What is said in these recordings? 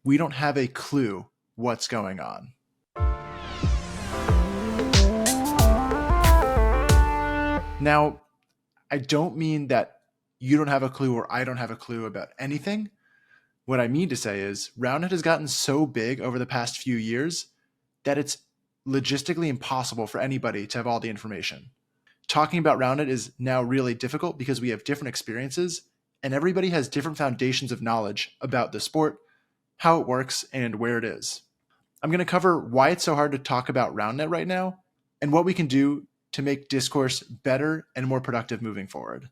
we don't have a clue what's going on. Now, I don't mean that you don't have a clue or I don't have a clue about anything. What I mean to say is Roundnet has gotten so big over the past few years that it's logistically impossible for anybody to have all the information. Talking about Roundnet is now really difficult because we have different experiences and everybody has different foundations of knowledge about the sport, how it works, and where it is. I'm going to cover why it's so hard to talk about Roundnet right now and what we can do to make discourse better and more productive moving forward.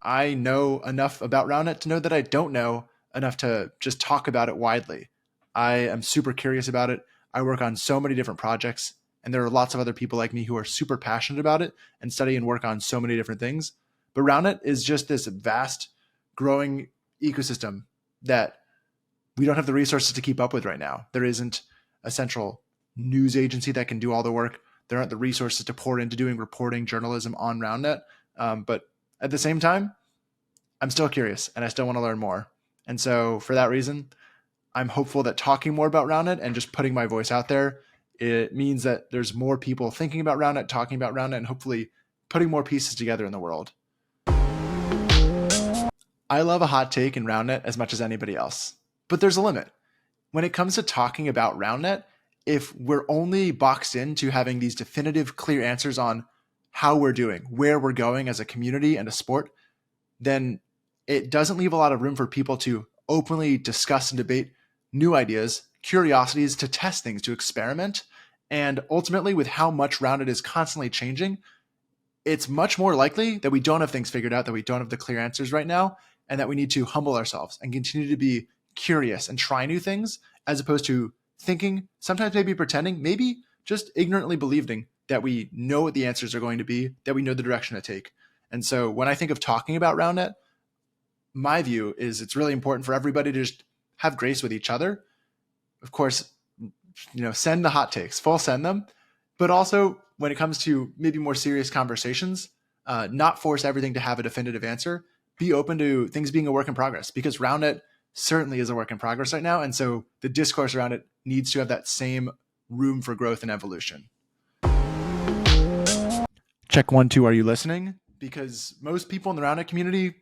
I know enough about Roundnet to know that I don't know enough to just talk about it widely. I am super curious about it. I work on so many different projects, and there are lots of other people like me who are super passionate about it and study and work on so many different things. But Roundnet is just this vast, growing ecosystem that we don't have the resources to keep up with right now. There isn't a central news agency that can do all the work. There aren't the resources to pour into doing reporting journalism on Roundnet. But at the same time, I'm still curious and I still want to learn more. And so for that reason, I'm hopeful that talking more about Roundnet and just putting my voice out there, it means that there's more people thinking about Roundnet, talking about Roundnet, and hopefully putting more pieces together in the world. I love a hot take in Roundnet as much as anybody else, but there's a limit. When it comes to talking about Roundnet, if we're only boxed into having these definitive, clear answers on how we're doing, where we're going as a community and a sport, then it doesn't leave a lot of room for people to openly discuss and debate new ideas, curiosities, to test things, to experiment. And ultimately, with how much Roundnet is constantly changing, it's much more likely that we don't have things figured out, that we don't have the clear answers right now, and that we need to humble ourselves and continue to be curious and try new things, as opposed to thinking, sometimes maybe pretending, maybe just ignorantly believing that we know what the answers are going to be, that we know the direction to take. And so when I think of talking about Roundnet, my view is it's really important for everybody to just have grace with each other. Of course, send the hot takes, full send them, but also when it comes to maybe more serious conversations, not force everything to have a definitive answer. Be open to things being a work in progress, because Roundnet certainly is a work in progress right now. And so the discourse around it needs to have that same room for growth and evolution. Check 1, 2, are you listening? Because most people in the Roundnet community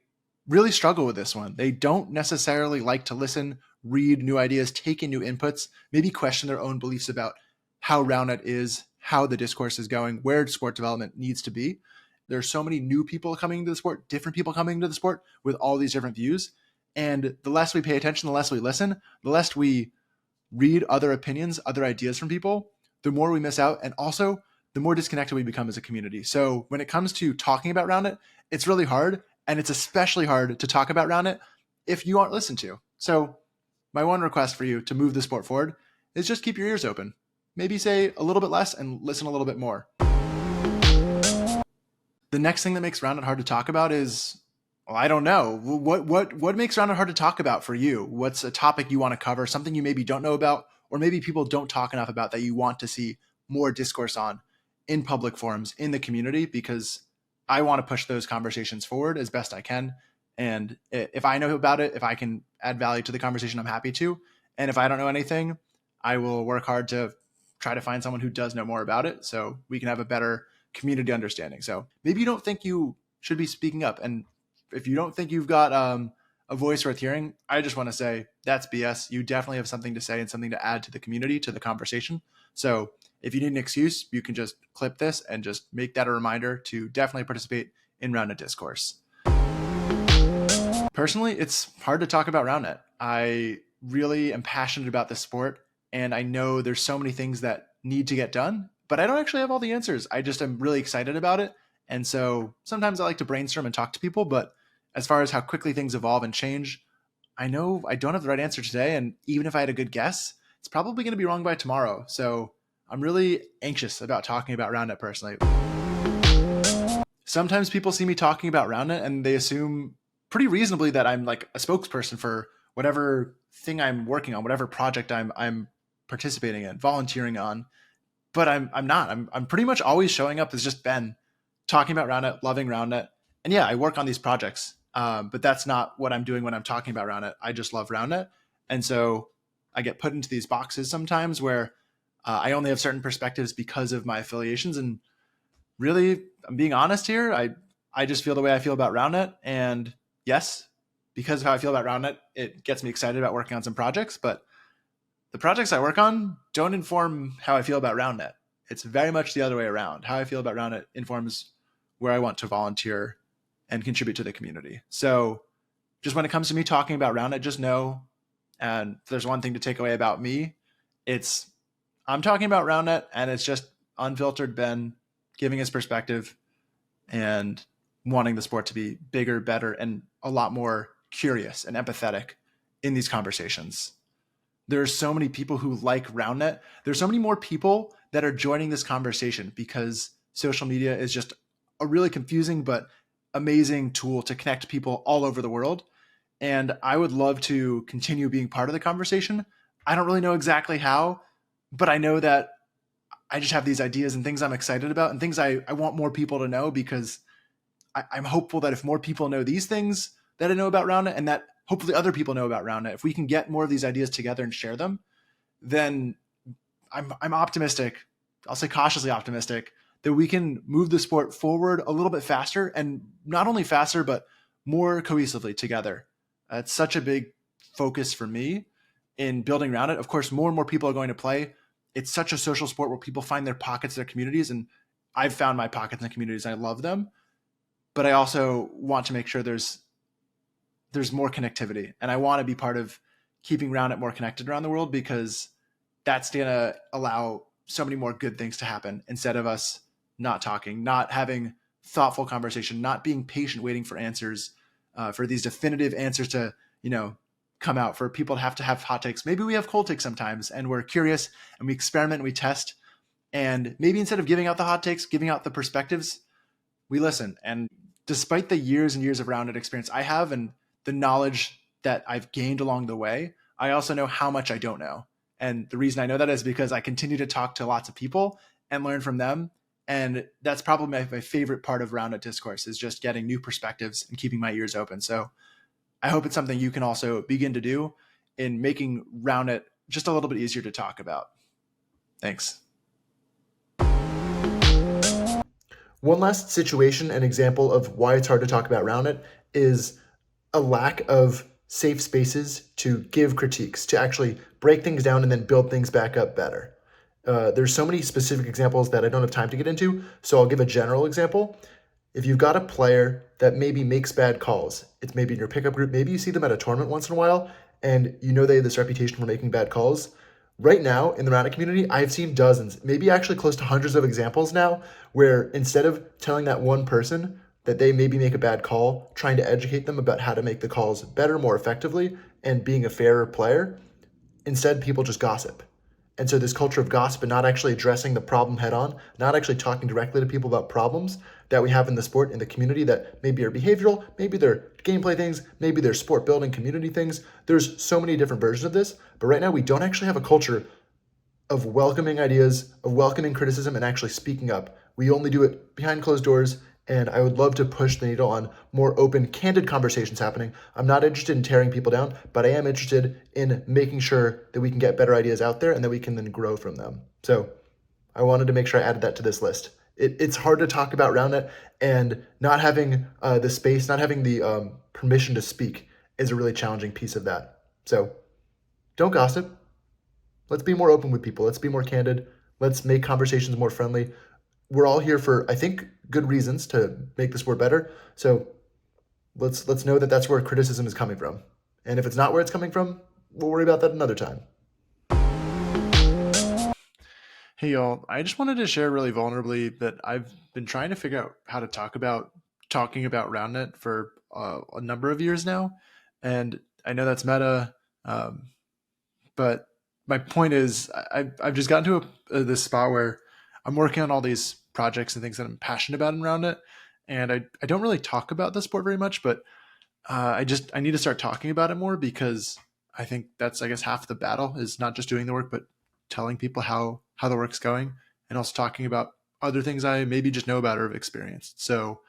really struggle with this one. They don't necessarily like to listen, read new ideas, take in new inputs, maybe question their own beliefs about how Roundnet is, how the discourse is going, where sport development needs to be. There's so many new people coming to the sport, different people coming to the sport with all these different views. And the less we pay attention, the less we listen, the less we read other opinions, other ideas from people, the more we miss out. And also the more disconnected we become as a community. So when it comes to talking about Roundnet, it's really hard. And it's especially hard to talk about Roundnet if you aren't listened to. So my one request for you to move the sport forward is just keep your ears open. Maybe say a little bit less and listen a little bit more. The next thing that makes Roundnet hard to talk about is, well, I don't know. What makes Roundnet hard to talk about for you? What's a topic you want to cover, something you maybe don't know about, or maybe people don't talk enough about that you want to see more discourse on in public forums, in the community? Because I want to push those conversations forward as best I can. And if I know about it, if I can add value to the conversation, I'm happy to. And if I don't know anything, I will work hard to try to find someone who does know more about it so we can have a better community understanding. So maybe you don't think you should be speaking up. And if you don't think you've got a voice worth hearing, I just want to say that's BS. You definitely have something to say and something to add to the community, to the conversation. So if you need an excuse, you can just clip this and just make that a reminder to definitely participate in Roundnet discourse. Personally, it's hard to talk about Roundnet. I really am passionate about this sport, and I know there's so many things that need to get done, but I don't actually have all the answers. I just am really excited about it. And so sometimes I like to brainstorm and talk to people, but as far as how quickly things evolve and change, I know I don't have the right answer today. And even if I had a good guess, it's probably going to be wrong by tomorrow. So I'm really anxious about talking about Roundnet personally. Sometimes people see me talking about Roundnet and they assume pretty reasonably that I'm like a spokesperson for whatever thing I'm working on, whatever project I'm participating in, volunteering on. But I'm not. I'm pretty much always showing up as just Ben, talking about Roundnet, loving Roundnet. And yeah, I work on these projects. But that's not what I'm doing when I'm talking about Roundnet. I just love Roundnet. And so I get put into these boxes sometimes where I only have certain perspectives because of my affiliations. And really, I'm being honest here. I just feel the way I feel about Roundnet. And yes, because of how I feel about Roundnet, it gets me excited about working on some projects. But the projects I work on don't inform how I feel about Roundnet. It's very much the other way around. How I feel about Roundnet informs where I want to volunteer and contribute to the community. So just when it comes to me talking about Roundnet, just know, and if there's one thing to take away about me, it's I'm talking about Roundnet, and it's just unfiltered Ben giving his perspective and wanting the sport to be bigger, better, and a lot more curious and empathetic in these conversations. There's so many people who like Roundnet. There's so many more people that are joining this conversation because social media is just a really confusing but amazing tool to connect people all over the world. And I would love to continue being part of the conversation. I don't really know exactly how, but I know that I just have these ideas and things I'm excited about and things I want more people to know, because I'm hopeful that if more people know these things that I know about Roundnet, and that hopefully other people know about Roundnet, if we can get more of these ideas together and share them, then I'm optimistic. I'll say cautiously optimistic that we can move the sport forward a little bit faster, and not only faster, but more cohesively together. It's such a big focus for me in building Roundnet. Of course, more and more people are going to play. It's such a social sport where people find their pockets, their communities, and I've found my pockets and communities. I love them, but I also want to make sure there's more connectivity, and I want to be part of keeping Roundnet more connected around the world, because that's going to allow so many more good things to happen instead of us not talking, not having thoughtful conversation, not being patient, waiting for answers, for these definitive answers to, come out, for people to have hot takes. Maybe we have cold takes sometimes, and we're curious and we experiment and we test. And maybe instead of giving out the hot takes, giving out the perspectives, we listen. And despite the years and years of Roundnet experience I have and the knowledge that I've gained along the way, I also know how much I don't know. And the reason I know that is because I continue to talk to lots of people and learn from them. And that's probably my favorite part of Roundnet discourse, is just getting new perspectives and keeping my ears open. So I hope it's something you can also begin to do in making Roundnet just a little bit easier to talk about. Thanks. One last situation and example of why it's hard to talk about Roundnet is a lack of safe spaces to give critiques, to actually break things down and then build things back up better. There's so many specific examples that I don't have time to get into, so I'll give a general example. If you've got a player that maybe makes bad calls, it's maybe in your pickup group, maybe you see them at a tournament once in a while, and you know they have this reputation for making bad calls. Right now in the Roundnet community, I've seen dozens, maybe actually close to hundreds of examples now, where instead of telling that one person that they maybe make a bad call, trying to educate them about how to make the calls better, more effectively, and being a fairer player, instead people just gossip. And so this culture of gossip and not actually addressing the problem head on, not actually talking directly to people about problems that we have in the sport, in the community, that maybe are behavioral, maybe they're gameplay things, maybe they're sport building community things. There's so many different versions of this, but right now we don't actually have a culture of welcoming ideas, of welcoming criticism, and actually speaking up. We only do it behind closed doors, and I would love to push the needle on more open, candid conversations happening. I'm not interested in tearing people down, but I am interested in making sure that we can get better ideas out there and that we can then grow from them. So I wanted to make sure I added that to this list. It's hard to talk about Roundnet, and not having the space, not having the permission to speak is a really challenging piece of that. So don't gossip. Let's be more open with people. Let's be more candid. Let's make conversations more friendly. We're all here for, I think, good reasons to make the sport better. So let's know that that's where criticism is coming from. And if it's not where it's coming from, we'll worry about that another time. Hey y'all, I just wanted to share really vulnerably that I've been trying to figure out how to talking about Roundnet for a number of years now. And I know that's meta, but my point is I've just gotten to this spot where I'm working on all these projects and things that I'm passionate about in Roundnet. And I don't really talk about the sport very much, but I need to start talking about it more, because I think that's, I guess, half the battle, is not just doing the work, but telling people how the work's going, and also talking about other things I maybe just know about or have experienced. So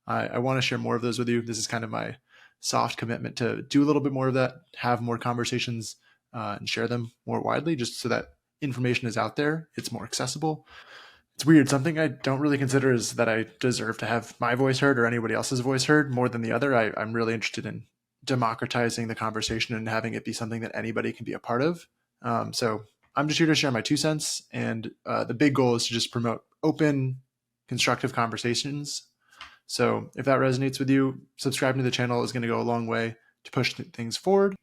I want to share more of those with you. This is kind of my soft commitment to do a little bit more of that, have more conversations, and share them more widely, just so that information is out there. It's more accessible. It's weird. Something I don't really consider is that I deserve to have my voice heard or anybody else's voice heard more than the other. I'm really interested in democratizing the conversation and having it be something that anybody can be a part of. So I'm just here to share my 2 cents. And the big goal is to just promote open, constructive conversations. So if that resonates with you, subscribing to the channel is going to go a long way to push things forward.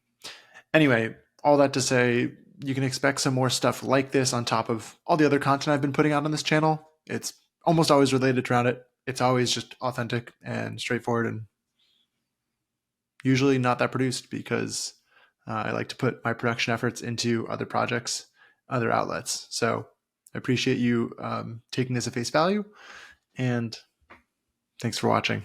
Anyway, all that to say, you can expect some more stuff like this on top of all the other content I've been putting out on this channel. It's almost always related to Roundnet. It's always just authentic and straightforward, and usually not that produced, because I like to put my production efforts into other projects, other outlets. So I appreciate you taking this at face value, and thanks for watching.